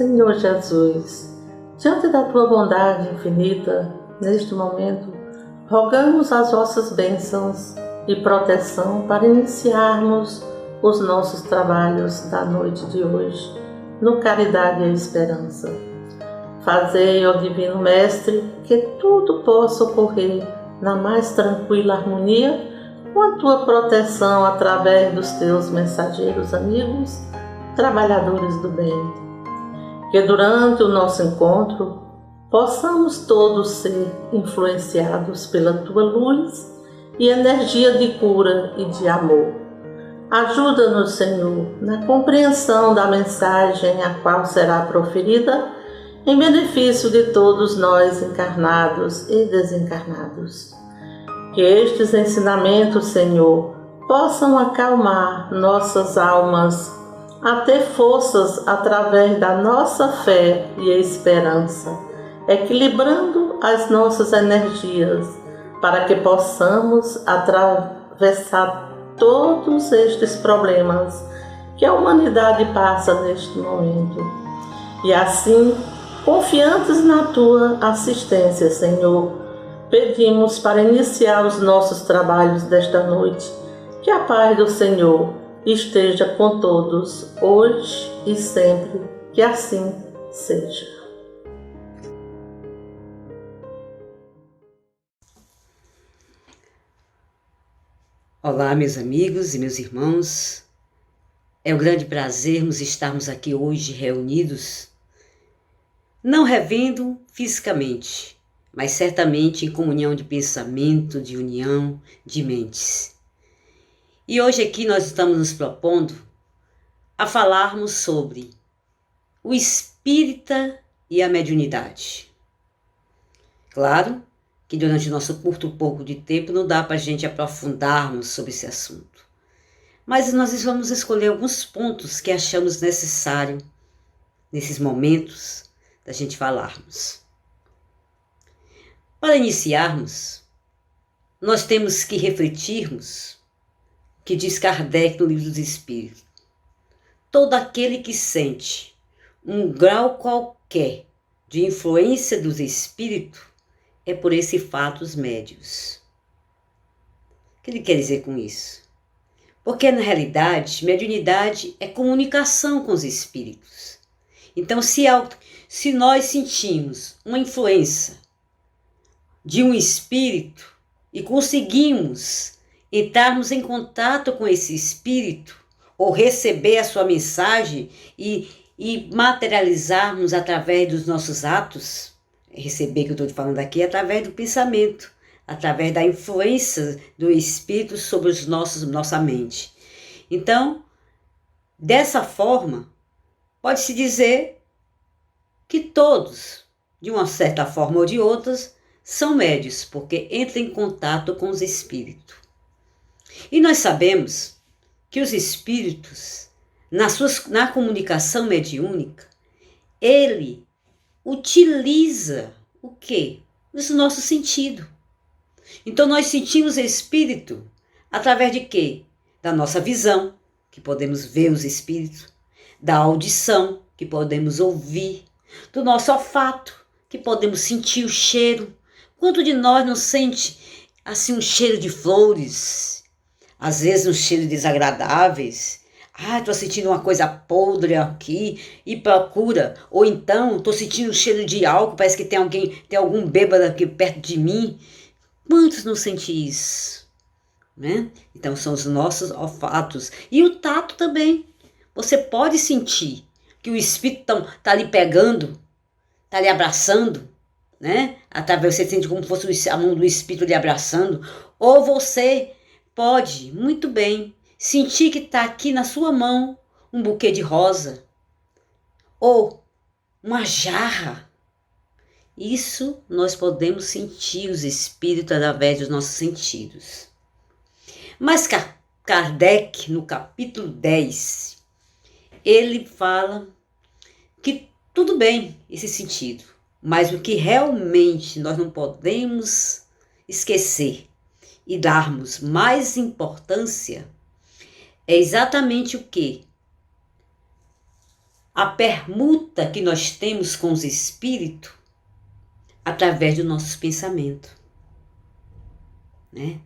Senhor Jesus, diante da Tua bondade infinita, neste momento, rogamos as vossas bênçãos e proteção para iniciarmos os nossos trabalhos da noite de hoje, no Caridade e Esperança. Fazei, ó Divino Mestre, que tudo possa ocorrer na mais tranquila harmonia, com a Tua proteção através dos Teus mensageiros amigos, trabalhadores do bem. Que durante o nosso encontro possamos todos ser influenciados pela Tua luz e energia de cura e de amor. Ajuda-nos, Senhor, na compreensão da mensagem a qual será proferida em benefício de todos nós encarnados e desencarnados. Que estes ensinamentos, Senhor, possam acalmar nossas almas a ter forças através da nossa fé e esperança, equilibrando as nossas energias, para que possamos atravessar todos estes problemas que a humanidade passa neste momento. E assim, confiantes na Tua assistência, Senhor, pedimos para iniciar os nossos trabalhos desta noite, que a paz do Senhor esteja com todos, hoje e sempre, que assim seja. Olá, meus amigos e meus irmãos. É um grande prazer nos estarmos aqui hoje reunidos, não revendo fisicamente, mas certamente em comunhão de pensamento, de união de mentes. E hoje aqui nós estamos nos propondo a falarmos sobre o espírita e a mediunidade. Claro que durante o nosso curto pouco de tempo não dá para a gente aprofundarmos sobre esse assunto. Mas nós vamos escolher alguns pontos que achamos necessário nesses momentos da gente falarmos. Para iniciarmos, nós temos que refletirmos o que diz Kardec no Livro dos Espíritos. Todo aquele que sente um grau qualquer de influência dos espíritos é por esse fato os médios. O que ele quer dizer com isso? Porque, na realidade, mediunidade é comunicação com os espíritos. Então, se nós sentimos uma influência de um espírito e conseguimos entrarmos em contato com esse espírito, ou receber a sua mensagem e materializarmos através dos nossos atos, receber que eu estou falando aqui através do pensamento, através da influência do Espírito sobre nossa mente. Então, dessa forma, pode-se dizer que todos, de uma certa forma ou de outras, são médios, porque entram em contato com os espíritos. E nós sabemos que os espíritos, na comunicação mediúnica, ele utiliza o quê? O nosso sentido. Então nós sentimos espírito através de quê? Da nossa visão, que podemos ver os espíritos, da audição, que podemos ouvir, do nosso olfato, que podemos sentir o cheiro. Quanto de nós não sente assim um cheiro de flores, às vezes um cheiro desagradáveis? Estou sentindo uma coisa podre aqui e procura. Ou então, estou sentindo um cheiro de álcool, parece que tem algum bêbado aqui perto de mim. Quantos não sentem isso? Né? Então, são os nossos olfatos. E o tato também. Você pode sentir que o espírito está ali pegando, está ali abraçando, né? Através você sente como se fosse a mão do espírito lhe abraçando. Ou você pode, muito bem, sentir que está aqui na sua mão um buquê de rosa ou uma jarra. Isso nós podemos sentir os espíritos através dos nossos sentidos. Mas Kardec, no capítulo 10, ele fala que tudo bem esse sentido, mas o que realmente nós não podemos esquecer e darmos mais importância é exatamente o quê? a permuta que nós temos com os espíritos através dos nossos pensamentos, né?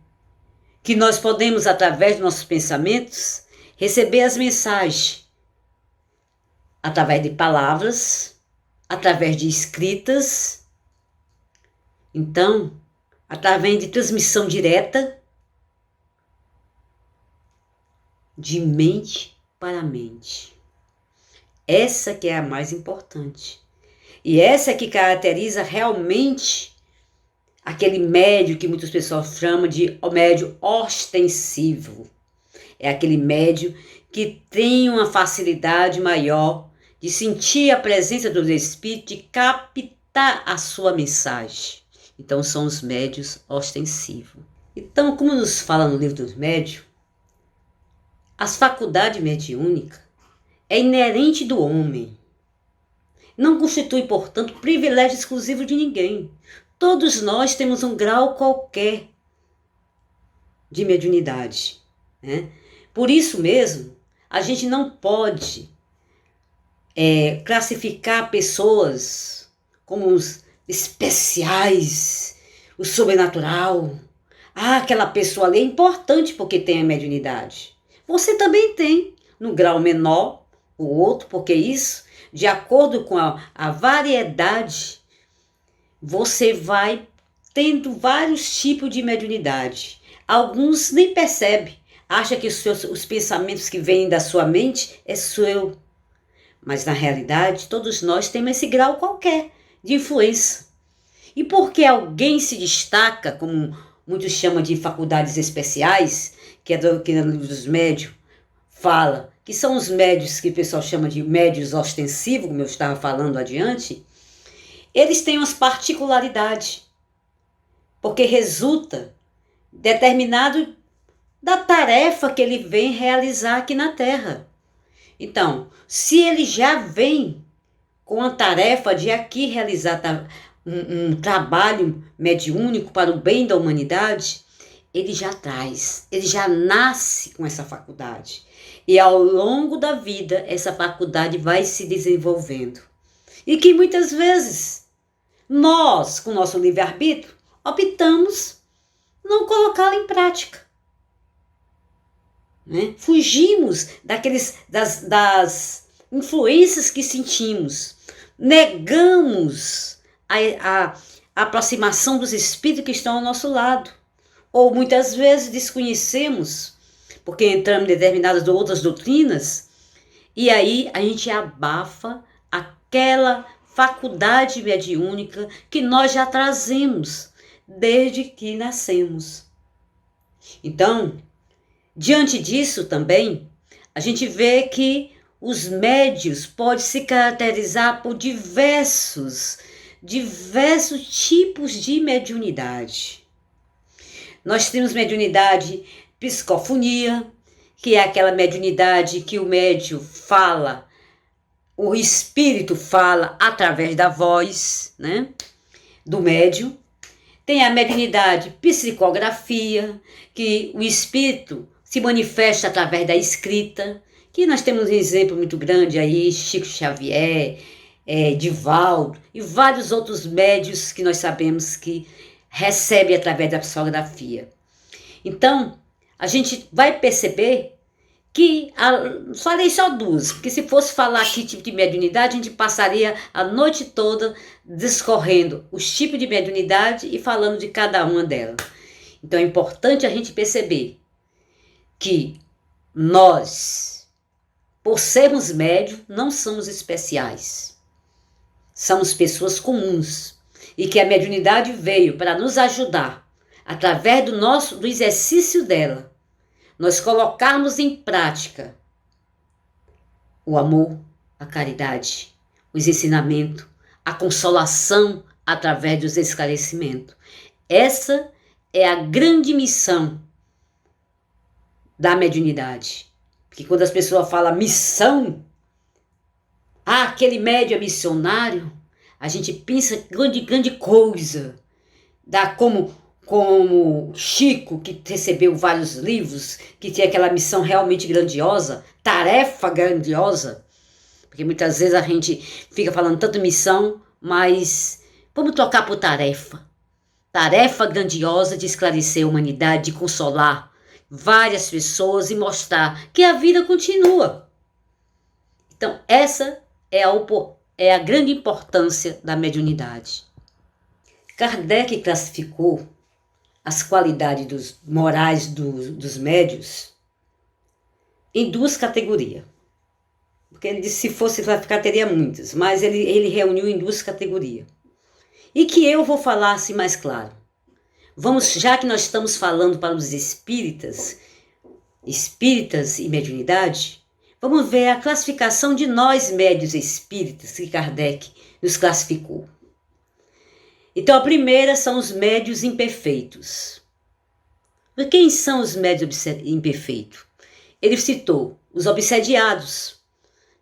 Que nós podemos, através dos nossos pensamentos, receber as mensagens através de palavras, através de escritas, então, através de transmissão direta, de mente para mente. Essa que é a mais importante. E essa que caracteriza realmente aquele médium que muitas pessoas chamam de médium ostensivo. É aquele médium que tem uma facilidade maior de sentir a presença dos espíritos, de captar a sua mensagem. Então são os médiuns ostensivos. Então, como nos fala no livro dos médiuns, as faculdades mediúnicas é inerente do homem. Não constitui, portanto, privilégio exclusivo de ninguém. Todos nós temos um grau qualquer de mediunidade, né? Por isso mesmo, a gente não pode classificar pessoas como os especiais, o sobrenatural. Ah, aquela pessoa ali é importante porque tem a mediunidade. Você também tem, no grau menor, o outro, porque isso, de acordo com a variedade, você vai tendo vários tipos de mediunidade. Alguns nem percebem, acham que os pensamentos que vêm da sua mente é seu. Mas na realidade, todos nós temos esse grau qualquer de influência. E porque alguém se destaca, como muitos chamam de faculdades especiais, que no livro dos médiuns fala, que são os médiuns que o pessoal chama de médiuns ostensivos, como eu estava falando adiante, eles têm umas particularidades, porque resulta determinado da tarefa que ele vem realizar aqui na Terra. Então, se ele já vem com a tarefa de aqui realizar um trabalho mediúnico para o bem da humanidade, ele já traz, ele já nasce com essa faculdade. E ao longo da vida, essa faculdade vai se desenvolvendo. E que muitas vezes, nós, com o nosso livre-arbítrio, optamos não colocá-la em prática. Né? Fugimos das influências que sentimos. Negamos a aproximação dos espíritos que estão ao nosso lado. Ou muitas vezes desconhecemos, porque entramos em determinadas outras doutrinas, e aí a gente abafa aquela faculdade mediúnica que nós já trazemos desde que nascemos. Então, diante disso também, a gente vê que os médiuns podem se caracterizar por diversos tipos de mediunidade. Nós temos mediunidade psicofonia, que é aquela mediunidade que o médium fala, o espírito fala através da voz, né, do médium. Tem a mediunidade psicografia, que o espírito se manifesta através da escrita, que nós temos um exemplo muito grande aí, Chico Xavier, Divaldo e vários outros médiuns que nós sabemos que recebem através da psicografia. Então, a gente vai perceber que, falei só duas, porque se fosse falar que tipo de mediunidade, a gente passaria a noite toda discorrendo os tipos de mediunidade e falando de cada uma delas. Então é importante a gente perceber que nós, por sermos médios, não somos especiais. Somos pessoas comuns. E que a mediunidade veio para nos ajudar, através do exercício dela, nós colocarmos em prática o amor, a caridade, os ensinamentos, a consolação através dos esclarecimentos. Essa é a grande missão da mediunidade. Porque quando as pessoas falam missão, aquele médium é missionário, a gente pensa grande coisa, como Chico, que recebeu vários livros, que tinha aquela missão realmente grandiosa, tarefa grandiosa. Porque muitas vezes a gente fica falando tanto missão, mas vamos trocar por tarefa. Tarefa grandiosa de esclarecer a humanidade, de consolar várias pessoas e mostrar que a vida continua. Então, essa é a grande importância da mediunidade. Kardec classificou as qualidades morais dos médios em duas categorias. Porque ele disse que se fosse classificar teria muitas, mas ele reuniu em duas categorias. E que eu vou falar assim mais claro. Vamos, já que nós estamos falando para os espíritas e mediunidade, vamos ver a classificação de nós médios espíritas que Kardec nos classificou. Então a primeira são os médios imperfeitos. Mas quem são os médios imperfeitos? Ele citou os obsediados,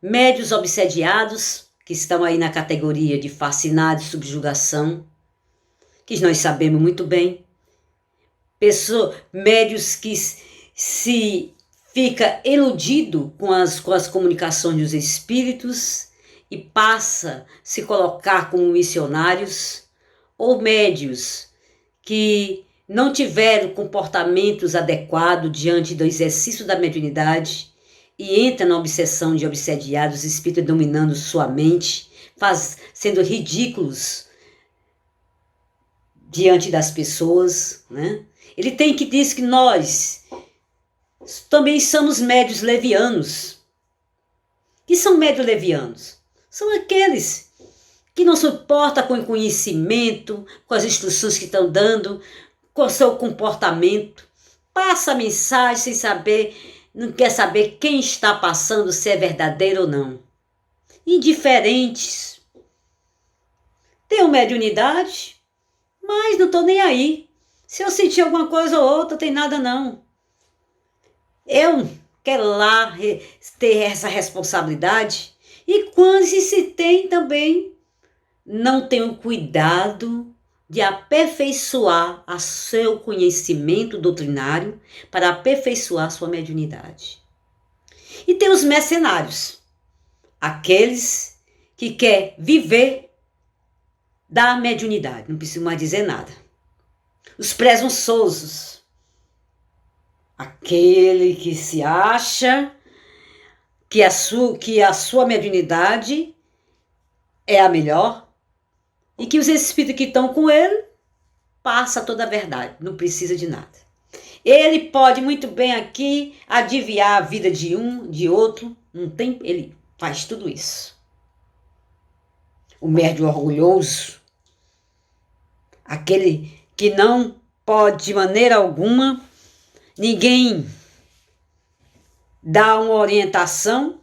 médios obsediados, que estão aí na categoria de fascinados e subjugação, que nós sabemos muito bem. Médios que se fica iludido com as comunicações dos espíritos e passa a se colocar como missionários, ou médios que não tiveram comportamentos adequados diante do exercício da mediunidade e entra na obsessão de obsediados, espíritos dominando sua mente, sendo ridículos diante das pessoas, né? Ele tem que dizer que nós também somos médios levianos. Que são médios levianos? São aqueles que não suportam com o conhecimento, com as instruções que estão dando, com o seu comportamento, passa a mensagem sem saber, não quer saber quem está passando, se é verdadeiro ou não. Indiferentes. Tenho mediunidade, mas não estou nem aí. Se eu sentir alguma coisa ou outra, tem nada não. Eu quero lá ter essa responsabilidade. E quando se tem também, não tenho cuidado de aperfeiçoar o seu conhecimento doutrinário para aperfeiçoar sua mediunidade. E tem os mercenários, aqueles que querem viver da mediunidade, não preciso mais dizer nada. Os presunçosos, aquele que se acha que a sua mediunidade é a melhor e que os espíritos que estão com ele passam toda a verdade, não precisa de nada. Ele pode muito bem aqui adivinhar a vida de um, de outro, não tem, ele faz tudo isso. O médium orgulhoso, aquele que não pode de maneira alguma ninguém dar uma orientação,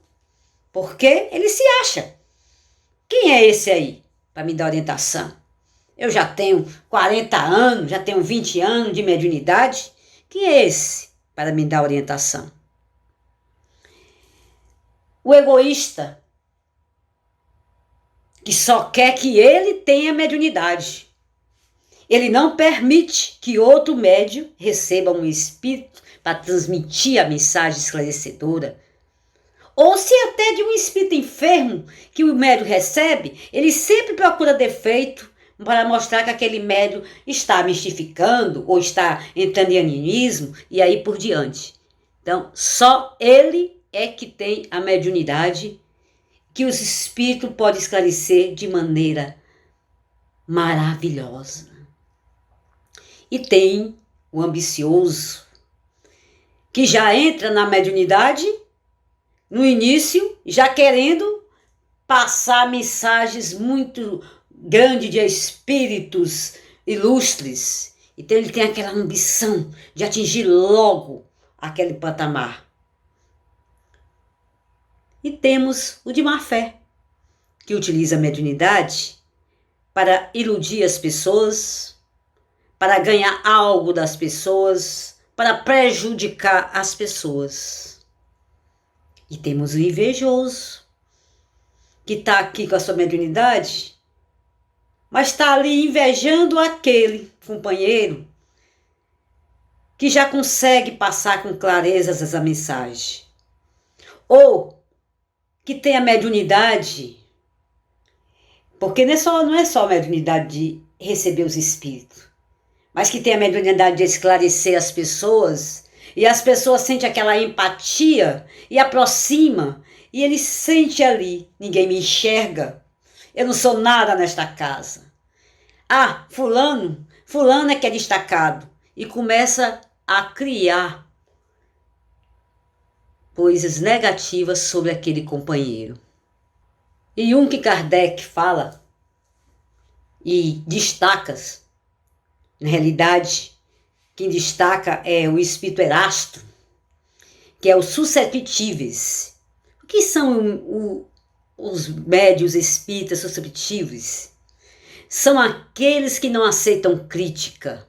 porque ele se acha. Quem é esse aí para me dar orientação? Eu já tenho 40 anos, já tenho 20 anos de mediunidade. Quem é esse para me dar orientação? O egoísta, que só quer que ele tenha mediunidade. Ele não permite que outro médium receba um espírito para transmitir a mensagem esclarecedora. Ou se até de um espírito enfermo que o médium recebe, ele sempre procura defeito para mostrar que aquele médium está mistificando ou está entrando em animismo e aí por diante. Então, só ele é que tem a mediunidade que os espíritos podem esclarecer de maneira maravilhosa. E tem o ambicioso, que já entra na mediunidade no início, já querendo passar mensagens muito grandes de espíritos ilustres. Então ele tem aquela ambição de atingir logo aquele patamar. E temos o de má fé, que utiliza a mediunidade para iludir as pessoas, para ganhar algo das pessoas, para prejudicar as pessoas. E temos o invejoso, que está aqui com a sua mediunidade, mas está ali invejando aquele companheiro que já consegue passar com clareza essa mensagem. Ou que tem a mediunidade, porque não é só a mediunidade de receber os espíritos, mas que tem a mediunidade de esclarecer as pessoas, e as pessoas sentem aquela empatia e aproxima, e ele sente ali, ninguém me enxerga, eu não sou nada nesta casa. Ah, fulano é que é destacado, e começa a criar coisas negativas sobre aquele companheiro. E um que Kardec fala e destaca, na realidade, quem destaca é o espírito Erasto, que é os susceptíveis. O que são os médios espíritas susceptíveis? São aqueles que não aceitam crítica,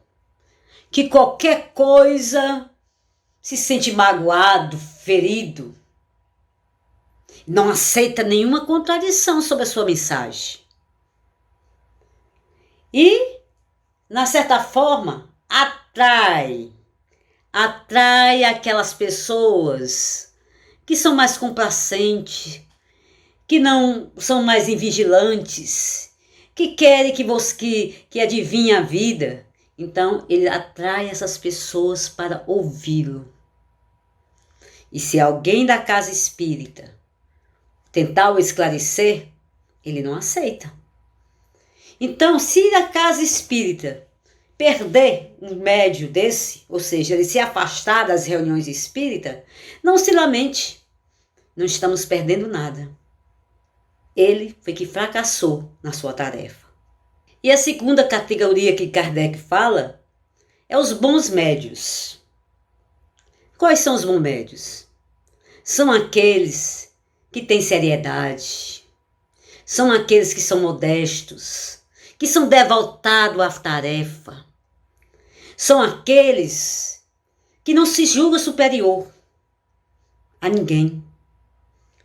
que qualquer coisa se sente magoado, ferido, não aceita nenhuma contradição sobre a sua mensagem. E, na certa forma, atrai aquelas pessoas que são mais complacentes, que não são mais invigilantes, que querem que adivinhem a vida. Então, ele atrai essas pessoas para ouvi-lo. E se alguém da casa espírita tentar o esclarecer, ele não aceita. Então, se a casa espírita perder um médio desse, ou seja, ele se afastar das reuniões espíritas, não se lamente, não estamos perdendo nada. Ele foi que fracassou na sua tarefa. E a segunda categoria que Kardec fala é os bons médios. Quais são os bons médios? São aqueles que têm seriedade, são aqueles que são modestos, que são devotados à tarefa, são aqueles que não se julgam superior a ninguém,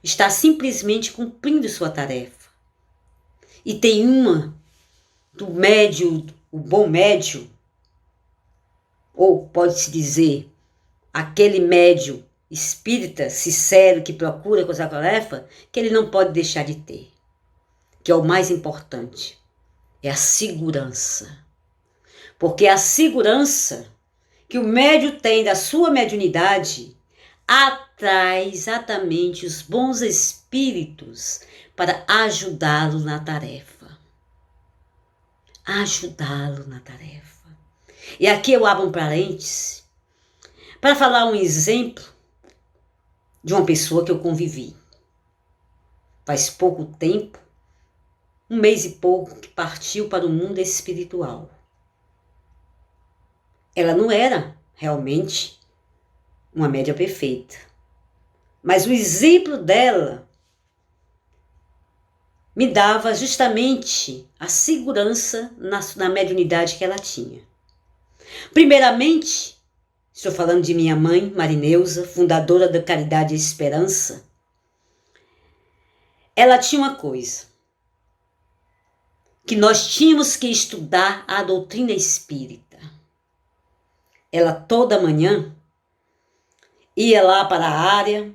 está simplesmente cumprindo sua tarefa. E tem do médio, o bom médio, ou pode-se dizer, aquele médio espírita, sincero, que procura com essa tarefa, que ele não pode deixar de ter, que é o mais importante, é a segurança. Porque a segurança que o médium tem da sua mediunidade atrai exatamente os bons espíritos para ajudá-lo na tarefa. Ajudá-lo na tarefa. E aqui eu abro um parênteses para falar um exemplo de uma pessoa que eu convivi. Faz pouco tempo, 1 mês e pouco, que partiu para o mundo espiritual. Ela não era realmente uma média perfeita. Mas o exemplo dela me dava justamente a segurança na mediunidade que ela tinha. Primeiramente, estou falando de minha mãe, Marineusa, fundadora da Caridade e Esperança. Ela tinha uma coisa, que nós tínhamos que estudar a doutrina espírita. Ela toda manhã ia lá para a área,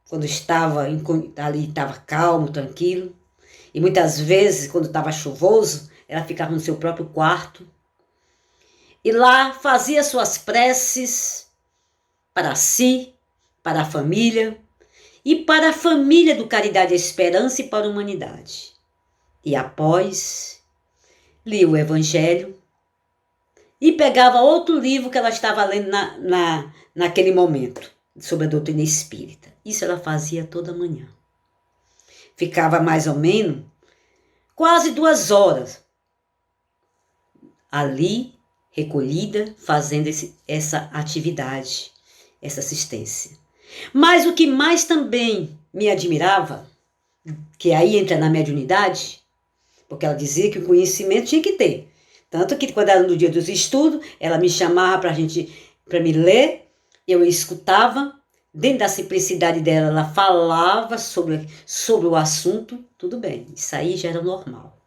quando estava ali, estava calmo, tranquilo. E muitas vezes, quando estava chuvoso, ela ficava no seu próprio quarto. E lá fazia suas preces para si, para a família, e para a família do Caridade e Esperança e para a humanidade. E após, lia o Evangelho e pegava outro livro que ela estava lendo naquele momento, sobre a doutrina espírita. Isso ela fazia toda manhã. Ficava mais ou menos quase 2 horas ali, recolhida, fazendo essa atividade, essa assistência. Mas o que mais também me admirava, que aí entra na mediunidade, porque ela dizia que o conhecimento tinha que ter. Tanto que quando era no dia dos estudos, ela me chamava para me ler, eu escutava, dentro da simplicidade dela, ela falava sobre o assunto, tudo bem, isso aí já era normal.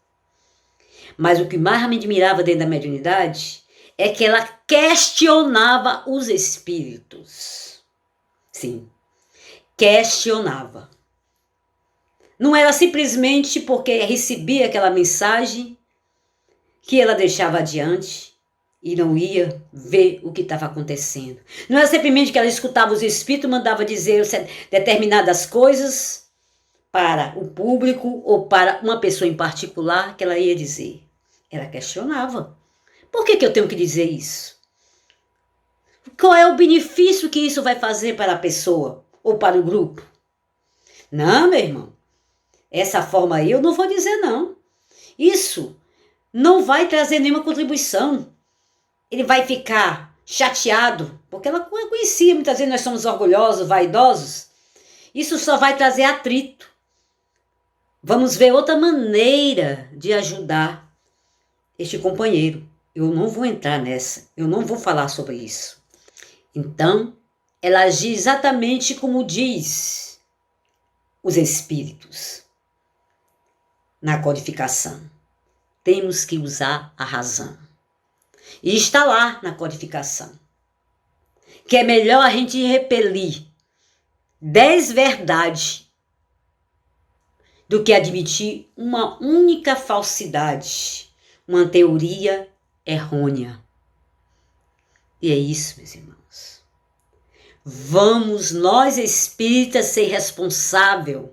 Mas o que mais me admirava dentro da mediunidade é que ela questionava os espíritos. Sim, questionava. Não era simplesmente porque recebia aquela mensagem que ela deixava adiante e não ia ver o que estava acontecendo. Não era simplesmente que ela escutava os espíritos, mandava dizer determinadas coisas para o público ou para uma pessoa em particular que ela ia dizer. Ela questionava. Por que eu tenho que dizer isso? Qual é o benefício que isso vai fazer para a pessoa ou para o grupo? Não, meu irmão. Essa forma aí eu não vou dizer não. Isso não vai trazer nenhuma contribuição. Ele vai ficar chateado, porque ela conhecia, muitas vezes nós somos orgulhosos, vaidosos. Isso só vai trazer atrito. Vamos ver outra maneira de ajudar este companheiro. Eu não vou entrar nessa, eu não vou falar sobre isso. Então, ela agiu exatamente como diz os espíritos na codificação. Temos que usar a razão. E está lá na codificação que é melhor a gente repelir 10 verdades do que admitir uma única falsidade, uma teoria errônea. E é isso, meus irmãos. Vamos nós espíritas ser responsáveis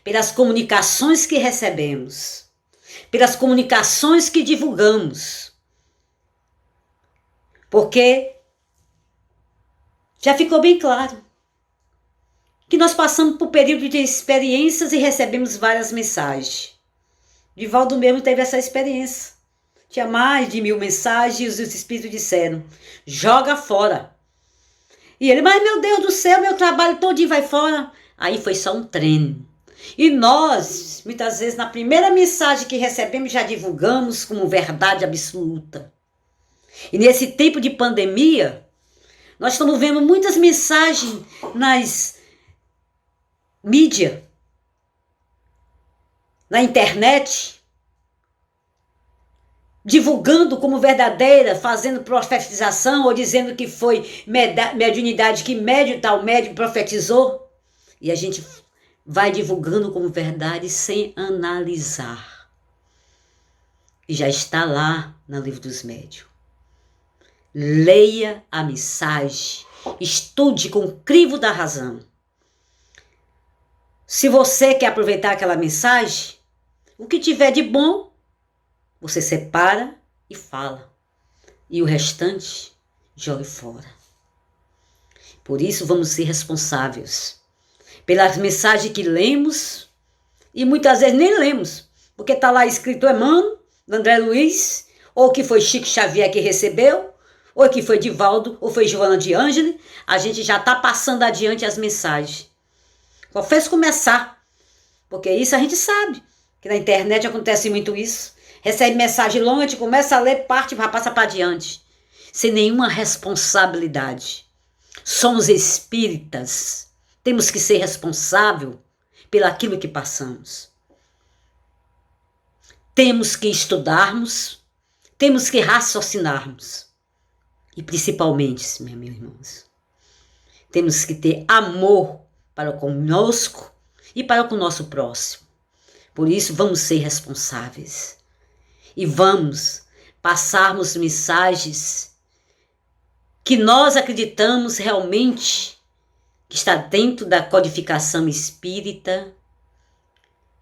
pelas comunicações que recebemos, pelas comunicações que divulgamos. Porque já ficou bem claro que nós passamos por período de experiências e recebemos várias mensagens. Divaldo mesmo teve essa experiência. Tinha mais de 1000 mensagens e os espíritos disseram, joga fora. E ele, mas meu Deus do céu, meu trabalho todinho vai fora. Aí foi só um treino. E nós, muitas vezes, na primeira mensagem que recebemos, já divulgamos como verdade absoluta. E nesse tempo de pandemia, nós estamos vendo muitas mensagens nas mídias, na internet, divulgando como verdadeira, fazendo profetização ou dizendo que foi mediunidade, que tal médium profetizou. E a gente vai divulgando como verdade sem analisar. E já está lá no Livro dos Médiuns. Leia a mensagem, estude com o crivo da razão. Se você quer aproveitar aquela mensagem, o que tiver de bom, você separa e fala. E o restante, jogue fora. Por isso, vamos ser responsáveis pelas mensagens que lemos e muitas vezes nem lemos, porque está lá escrito Emmanuel, André Luiz, ou que foi Chico Xavier que recebeu, ou que foi Divaldo, ou foi Joana de Ângeli, a gente já está passando adiante as mensagens. Só fez começar, porque isso a gente sabe, que na internet acontece muito isso. Recebe mensagem longa, a gente começa a ler, parte e já passa para adiante, sem nenhuma responsabilidade. Somos espíritas, temos que ser responsáveis pelaquilo que passamos. Temos que estudarmos, temos que raciocinarmos. E principalmente, meus irmãos, temos que ter amor para conosco e para com o nosso próximo. Por isso, vamos ser responsáveis. E vamos passarmos mensagens que nós acreditamos realmente que está dentro da codificação espírita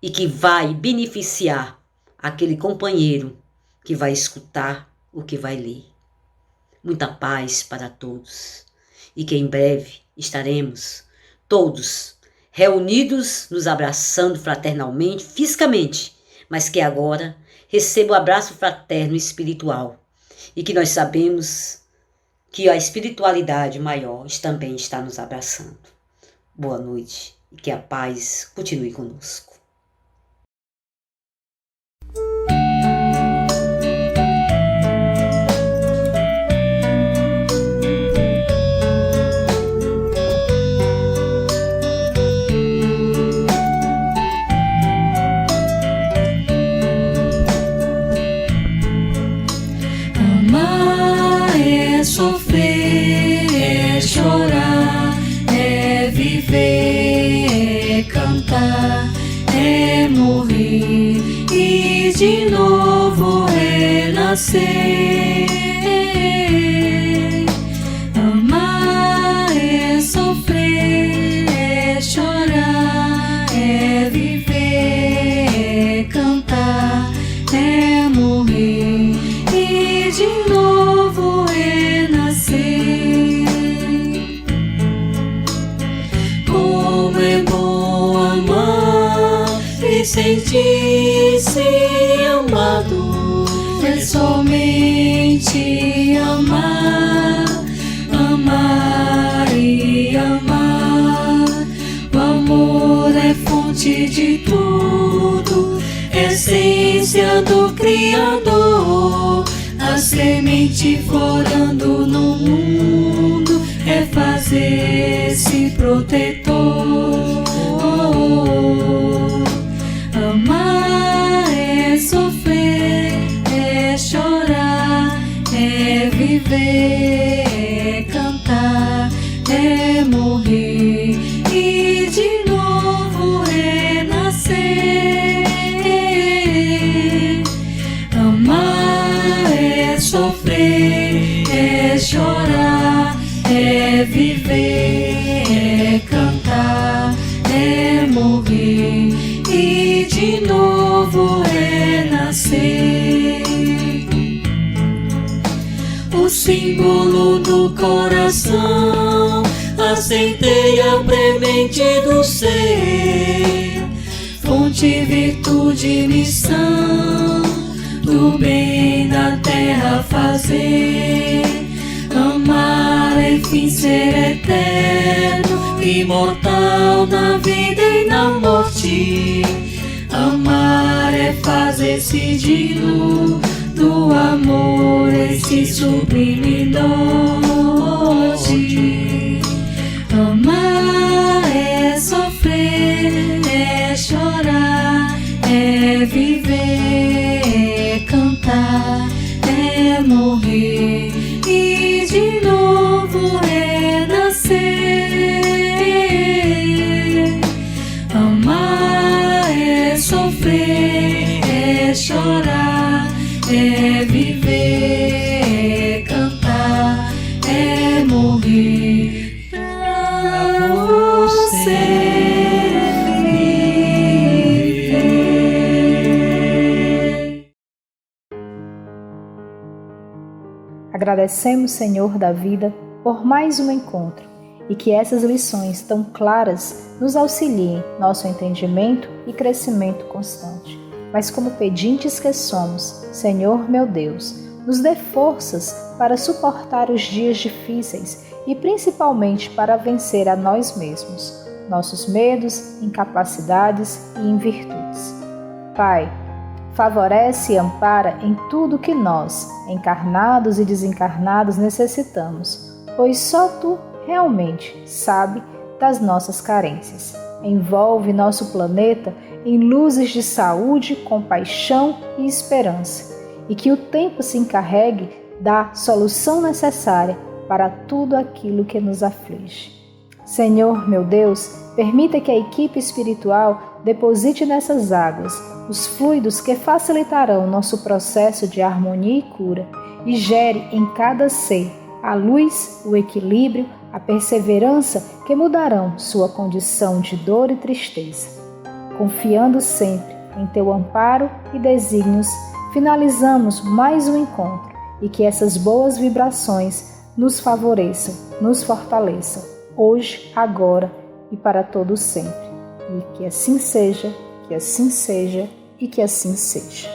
e que vai beneficiar aquele companheiro que vai escutar o que vai ler. Muita paz para todos e que em breve estaremos todos reunidos, nos abraçando fraternalmente, fisicamente, mas que agora receba o abraço fraterno espiritual e que nós sabemos que a espiritualidade maior também está nos abraçando. Boa noite e que a paz continue conosco. Sofrer, é chorar, é viver, é cantar, e de novo renascer. Amar é sofrer, é chorar, é viver, é cantar, é morrer e de novo renascer. Como é bom amar e sentir-se amado, é somente amar, amar e amar. O amor é fonte de tudo, essência do Criador. A semente florando no mundo é fazer-se protetor. Amar é sofrer, é chorar, é viver, é cantar, é morrer e de novo renascer. Amar é sofrer, é chorar, é viver, é cantar, é morrer e de novo renascer. O símbolo do coração, a centelha premente do ser, fonte, virtude, missão, do bem da terra fazer. Amar é fim, ser eterno, imortal na vida e na morte. Amar é fazer-se digno do amor, esse sublime dote. Amar é sofrer, é chorar, é viver, é cantar, é morrer e de novo renascer. Amar é sofrer, é chorar, é viver, é cantar, é morrer pra você. Agradecemos, Senhor da vida, por mais um encontro e que essas lições tão claras nos auxiliem nosso entendimento e crescimento constante. Mas como pedintes que somos, Senhor meu Deus, nos dê forças para suportar os dias difíceis e principalmente para vencer a nós mesmos, nossos medos, incapacidades e invirtudes. Pai, favorece e ampara em tudo que nós, encarnados e desencarnados, necessitamos, pois só Tu realmente sabe das nossas carências. Envolve nosso planeta em luzes de saúde, compaixão e esperança, e que o tempo se encarregue da solução necessária para tudo aquilo que nos aflige. Senhor, meu Deus, permita que a equipe espiritual deposite nessas águas os fluidos que facilitarão nosso processo de harmonia e cura e gere em cada ser a luz, o equilíbrio, a perseverança que mudarão sua condição de dor e tristeza. Confiando sempre em Teu amparo e desígnios, finalizamos mais um encontro e que essas boas vibrações nos favoreçam, nos fortaleçam, hoje, agora e para todo sempre. E que assim seja, que assim seja e que assim seja.